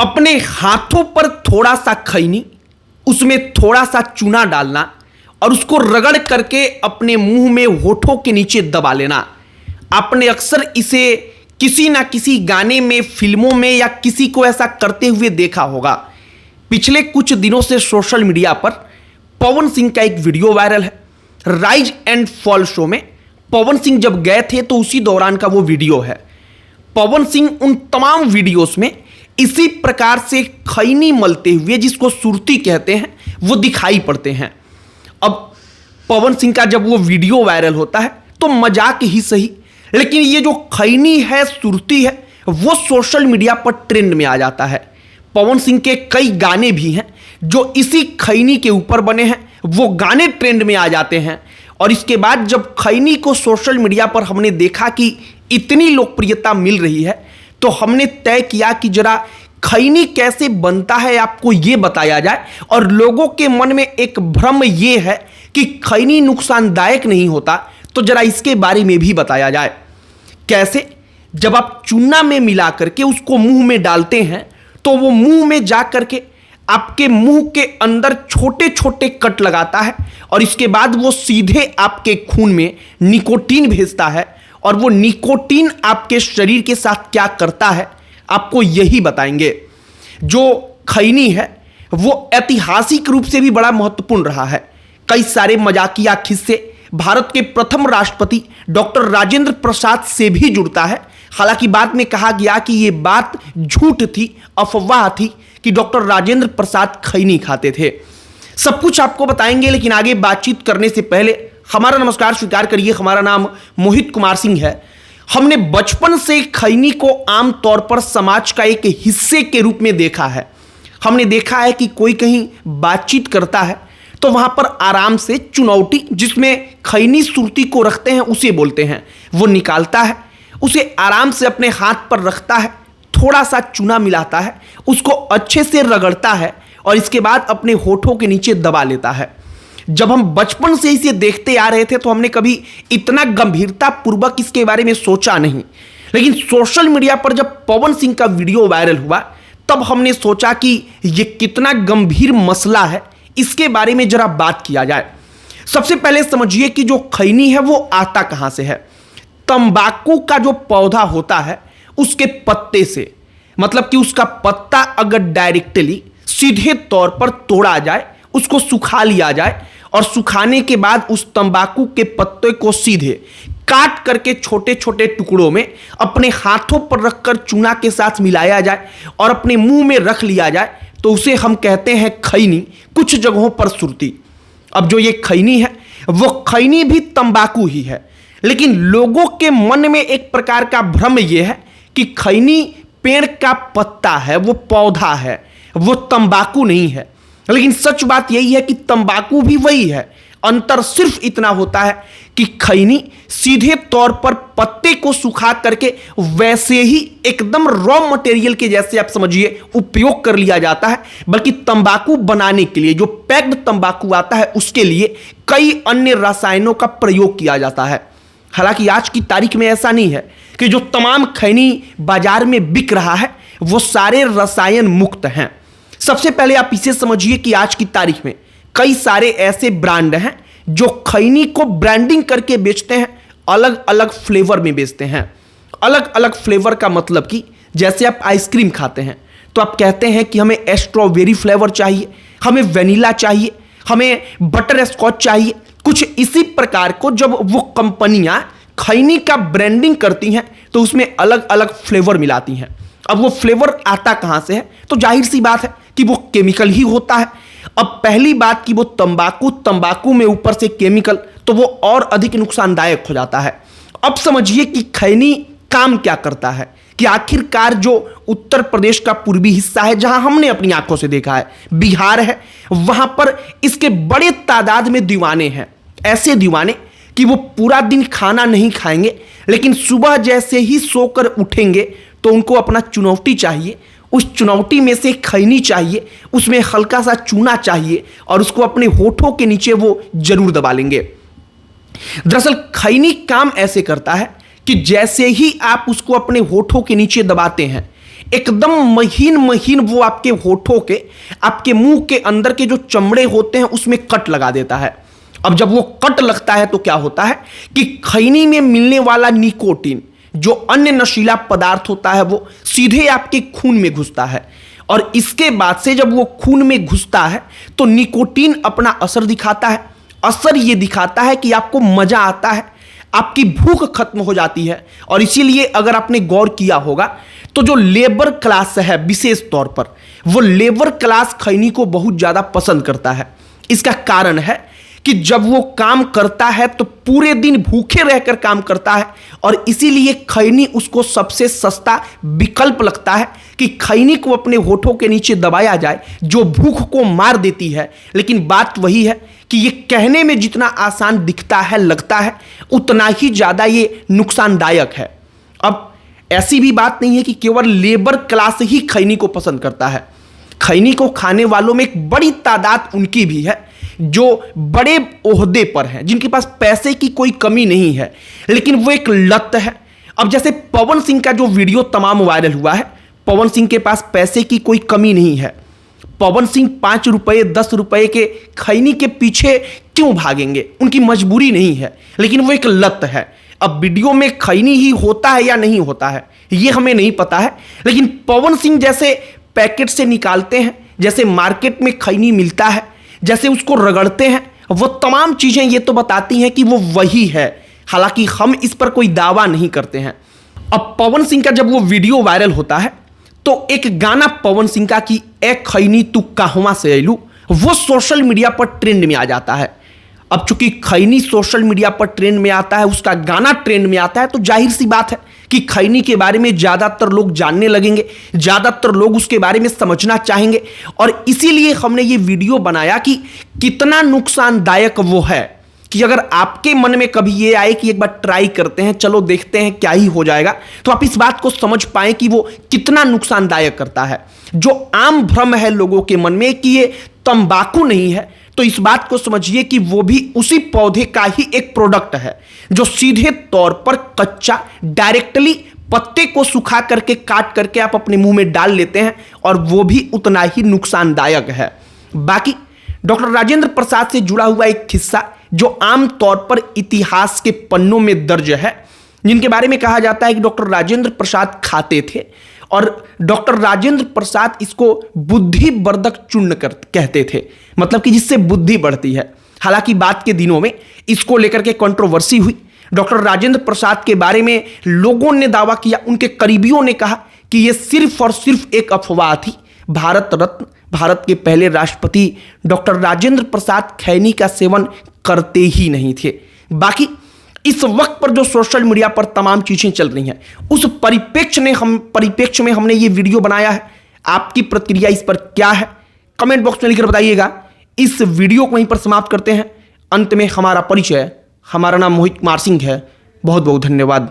अपने हाथों पर थोड़ा सा खैनी, उसमें थोड़ा सा चूना डालना और उसको रगड़ करके अपने मुंह में होठों के नीचे दबा लेना। आपने अक्सर इसे किसी ना किसी गाने में, फिल्मों में या किसी को ऐसा करते हुए देखा होगा। पिछले कुछ दिनों से सोशल मीडिया पर पवन सिंह का एक वीडियो वायरल है। राइज एंड फॉल शो में पवन सिंह जब गए थे तो उसी दौरान का वो वीडियो है। पवन सिंह उन तमाम वीडियोस में इसी प्रकार से खैनी मलते हुए, जिसको सुरती कहते हैं, वो दिखाई पड़ते हैं। अब पवन सिंह का जब वो वीडियो वायरल होता है तो मजाक ही सही, लेकिन ये जो खैनी है, सुरती है, वो सोशल मीडिया पर ट्रेंड में आ जाता है। पवन सिंह के कई गाने भी हैं जो इसी खैनी के ऊपर बने हैं, वो गाने ट्रेंड में आ जाते हैं। और इसके बाद जब खैनी को सोशल मीडिया पर हमने देखा कि इतनी लोकप्रियता मिल रही है, तो हमने तय किया कि जरा खैनी कैसे बनता है आपको ये बताया जाए। और लोगों के मन में एक भ्रम ये है कि खैनी नुकसानदायक नहीं होता, तो जरा इसके बारे में भी बताया जाए। कैसे? जब आप चूना में मिला करके उसको मुंह में डालते हैं तो वो मुंह में जा करके आपके मुंह के अंदर छोटे छोटे कट लगाता है और इसके बाद वो सीधे आपके खून में निकोटीन भेजता है। और वो निकोटीन आपके शरीर के साथ क्या करता है आपको यही बताएंगे। जो खैनी है वो ऐतिहासिक रूप से भी बड़ा महत्वपूर्ण रहा है। कई सारे मजाकिया किस्से भारत के प्रथम राष्ट्रपति डॉक्टर राजेंद्र प्रसाद से भी जुड़ता है। हालांकि बाद में कहा गया कि ये बात झूठ थी, अफवाह थी कि डॉक्टर राजेंद्र प्रसाद खैनी खाते थे। सब कुछ आपको बताएंगे, लेकिन आगे बातचीत करने से पहले हमारा नमस्कार स्वीकार करिए। हमारा नाम मोहित कुमार सिंह है। हमने बचपन से खैनी को आम तौर पर समाज का एक हिस्से के रूप में देखा है। हमने देखा है कि कोई कहीं बातचीत करता है तो वहां पर आराम से चुनौती, जिसमें खैनी सुरती को रखते हैं उसे बोलते हैं, वो निकालता है, उसे आराम से अपने हाथ पर रखता है, थोड़ा सा चूना मिलाता है, उसको अच्छे से रगड़ता है और इसके बाद अपने होठों के नीचे दबा लेता है। जब हम बचपन से इसे देखते आ रहे थे तो हमने कभी इतना गंभीरता पूर्वक इसके बारे में सोचा नहीं, लेकिन सोशल मीडिया पर जब पवन सिंह का वीडियो वायरल हुआ तब हमने सोचा कि यह कितना गंभीर मसला है, इसके बारे में जरा बात किया जाए। सबसे पहले समझिए कि जो खैनी है वो आता कहां से है। तंबाकू का जो पौधा होता है उसके पत्ते से, मतलब कि उसका पत्ता अगर डायरेक्टली सीधे तौर पर तोड़ा जाए, उसको सुखा लिया जाए और सुखाने के बाद उस तंबाकू के पत्ते को सीधे काट करके छोटे छोटे टुकड़ों में अपने हाथों पर रखकर चूना के साथ मिलाया जाए और अपने मुंह में रख लिया जाए, तो उसे हम कहते हैं खैनी, कुछ जगहों पर सुरती। अब जो ये खैनी है वो खैनी भी तंबाकू ही है, लेकिन लोगों के मन में एक प्रकार का भ्रम यह है कि खैनी पेड़ का पत्ता है, वो पौधा है, वो तंबाकू नहीं है। लेकिन सच बात यही है कि तंबाकू भी वही है। अंतर सिर्फ इतना होता है कि खैनी सीधे तौर पर पत्ते को सुखा करके वैसे ही एकदम रॉ मटेरियल के जैसे आप समझिए उपयोग कर लिया जाता है, बल्कि तंबाकू बनाने के लिए जो पैक्ड तंबाकू आता है उसके लिए कई अन्य रसायनों का प्रयोग किया जाता है। हालांकि आज की तारीख में ऐसा नहीं है कि जो तमाम खैनी बाजार में बिक रहा है वो सारे रसायन मुक्त हैं। सबसे पहले आप इसे समझिए कि आज की तारीख में कई सारे ऐसे ब्रांड हैं जो खैनी को ब्रांडिंग करके बेचते हैं, अलग अलग फ्लेवर में बेचते हैं। अलग अलग फ्लेवर का मतलब कि जैसे आप आइसक्रीम खाते हैं तो आप कहते हैं कि हमें स्ट्रॉबेरी फ्लेवर चाहिए, हमें वेनिला चाहिए, हमें बटर स्कॉच चाहिए। कुछ इसी प्रकार को जब वो कंपनियां खैनी का ब्रांडिंग करती हैं तो उसमें अलग अलग फ्लेवर मिलाती हैं। अब वो फ्लेवर आता कहां से है, तो जाहिर सी बात है कि वो केमिकल ही होता है। अब पहली बात कि वो तंबाकू में ऊपर से केमिकल, तो वो और अधिक नुकसानदायक हो जाता है। अब समझिए कि खैनी काम क्या करता है, कि आखिरकार जो उत्तर प्रदेश का पूर्वी हिस्सा है जहां हमने अपनी आंखों से देखा है, बिहार है, वहां पर इसके बड़े तादाद में दीवाने हैं। ऐसे दीवाने कि वो पूरा दिन खाना नहीं खाएंगे, लेकिन सुबह जैसे ही सोकर उठेंगे तो उनको अपना चुनौती चाहिए, उस चुनौती में से खैनी चाहिए, उसमें हल्का सा चूना चाहिए और उसको अपने होठों के नीचे वो जरूर दबा लेंगे। दरअसल खैनी काम ऐसे करता है कि जैसे ही आप उसको अपने होठों के नीचे दबाते हैं, एकदम महीन महीन वो आपके होठों के, आपके मुंह के अंदर के जो चमड़े होते हैं उसमें कट लगा देता है। अब जब वो कट लगता है तो क्या होता है कि खैनी में मिलने वाला निकोटीन, जो अन्य नशीला पदार्थ होता है, वो सीधे आपके खून में घुसता है। और इसके बाद से जब वो खून में घुसता है तो निकोटीन अपना असर दिखाता है। असर ये दिखाता है कि आपको मजा आता है, आपकी भूख खत्म हो जाती है। और इसीलिए अगर आपने गौर किया होगा तो जो लेबर क्लास है, विशेष तौर पर वो लेबर क्लास खैनी को बहुत ज्यादा पसंद करता है। इसका कारण है कि जब वो काम करता है तो पूरे दिन भूखे रहकर काम करता है, और इसीलिए खैनी उसको सबसे सस्ता विकल्प लगता है कि खैनी को अपने होठों के नीचे दबाया जाए, जो भूख को मार देती है। लेकिन बात वही है कि ये कहने में जितना आसान दिखता है, लगता है, उतना ही ज्यादा ये नुकसानदायक है। अब ऐसी भी बात नहीं है कि केवल लेबर क्लास ही खैनी को पसंद करता है। खैनी को खाने वालों में एक बड़ी तादाद उनकी भी है जो बड़े ओहदे पर हैं, जिनके पास पैसे की कोई कमी नहीं है, लेकिन वो एक लत है। अब जैसे पवन सिंह का जो वीडियो तमाम वायरल हुआ है, पवन सिंह के पास पैसे की कोई कमी नहीं है। पवन सिंह 5 रुपए 10 रुपए के खैनी के पीछे क्यों भागेंगे? उनकी मजबूरी नहीं है, लेकिन वो एक लत है। अब वीडियो में खैनी ही होता है या नहीं होता है ये हमें नहीं पता है, लेकिन पवन सिंह जैसे पैकेट से निकालते हैं, जैसे मार्केट में खैनी मिलता है, जैसे उसको रगड़ते हैं, वो तमाम चीजें ये तो बताती हैं कि वो वही है। हालांकि हम इस पर कोई दावा नहीं करते हैं। अब पवन सिंह का जब वो वीडियो वायरल होता है तो एक गाना पवन सिंह का कि ए खैनी तू कहवा से अइलू, वो सोशल मीडिया पर ट्रेंड में आ जाता है। अब चूंकि खैनी सोशल मीडिया पर ट्रेंड में आता है, उसका गाना ट्रेंड में आता है, तो जाहिर सी बात है कि खैनी के बारे में ज्यादातर लोग जानने लगेंगे, ज्यादातर लोग उसके बारे में समझना चाहेंगे। और इसीलिए हमने ये वीडियो बनाया कि कितना नुकसानदायक वो है, कि अगर आपके मन में कभी ये आए कि एक बार ट्राई करते हैं, चलो देखते हैं क्या ही हो जाएगा, तो आप इस बात को समझ पाएं कि वो कितना नुकसानदायक करता है। जो आम भ्रम है लोगों के मन में कि ये तंबाकू नहीं है, तो इस बात को समझिए कि वो भी उसी पौधे का ही एक प्रोडक्ट है, जो सीधे तौर पर कच्चा डायरेक्टली पत्ते को सुखा करके काट करके आप अपने मुंह में डाल लेते हैं, और वो भी उतना ही नुकसानदायक है। बाकी डॉक्टर राजेंद्र प्रसाद से जुड़ा हुआ एक किस्सा जो आम तौर पर इतिहास के पन्नों में दर्ज है, जिनके बारे में कहा जाता है कि डॉक्टर राजेंद्र प्रसाद खाते थे, और डॉक्टर राजेंद्र प्रसाद इसको बुद्धिवर्धक चूर्ण कहते थे, मतलब कि जिससे बुद्धि बढ़ती है। हालांकि बाद के दिनों में इसको लेकर के कंट्रोवर्सी हुई। डॉक्टर राजेंद्र प्रसाद के बारे में लोगों ने दावा किया, उनके करीबियों ने कहा कि यह सिर्फ और सिर्फ एक अफवाह थी। भारत रत्न, भारत के पहले राष्ट्रपति डॉक्टर राजेंद्र प्रसाद खैनी का सेवन करते ही नहीं थे। बाकी इस वक्त पर जो सोशल मीडिया पर तमाम चीजें चल रही हैं, उस परिप्रेक्ष्य में हमने ये वीडियो बनाया है। आपकी प्रतिक्रिया इस पर क्या है, कमेंट बॉक्स में लिखकर बताइएगा। इस वीडियो को वहीं पर समाप्त करते हैं। अंत में हमारा परिचय, हमारा नाम मोहित कुमार सिंह है। बहुत बहुत धन्यवाद।